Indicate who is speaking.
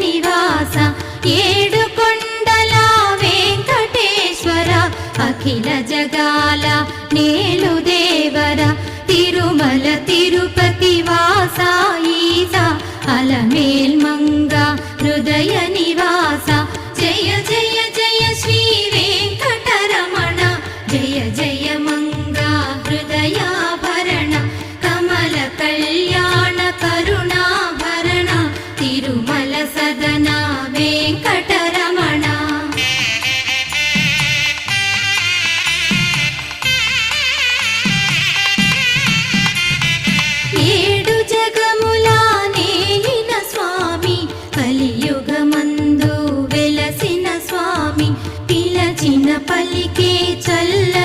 Speaker 1: నివాస ఏడు కొండల వెంకటేశ్వర అఖిల జగాల నేలు దేవర తిరుమల తిరుపతి వాస ఈస అలమేల్ మంగ హృదయ నివాస జయ జయ జయ శ్రీ వెంకటరమణ జయ జయ మంగ హృదయాభరణ కమల కళ్యాణ కరుణాభరణ తిరుమల సదన వెంకటరమణ ఏడు జగముల నేలిన స్వామి కలియుగమందు వెలసిన స్వామి పిలచిన పలికే చల్ల